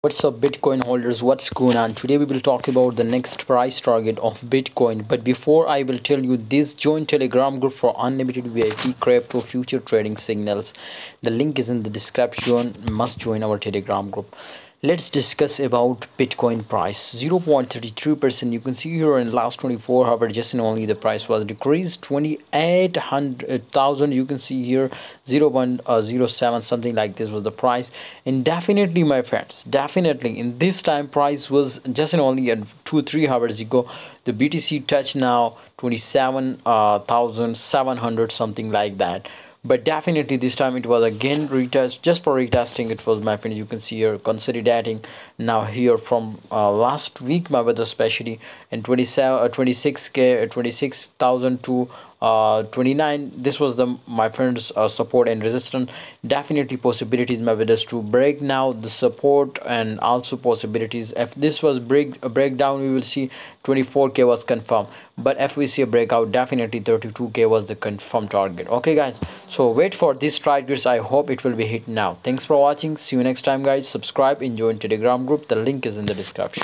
What's up, Bitcoin holders? What's going on? Today we will talk about the next price target of Bitcoin. But before I will tell you this, join Telegram group for unlimited VIP crypto future trading signals. The link is in the description. Must join our Telegram group. Let's discuss about Bitcoin price. 0.33%. You can see here in last 24 hours, just and only the price was decreased 28,000. You can see here 0.07, something like this was the price. And definitely, my friends, definitely in this time price was just and only at 2-3 hours ago. The BTC touched now 27,700, something like that. But definitely this time it was again retest, just for retesting. It was, my friend, you can see here consolidating now here from last week, my brother, especially in 26k 26,000 to 29. This was the, my friends, support and resistance. Definitely possibilities, my brothers, to break now the support, and also possibilities if this was a breakdown, we will see 24k was confirmed. But if we see a breakout, definitely 32k was the confirmed target. Okay guys, so wait for these targets. I hope it will be hit now. Thanks for watching. See you next time guys. Subscribe and join Telegram group. The link is in the description.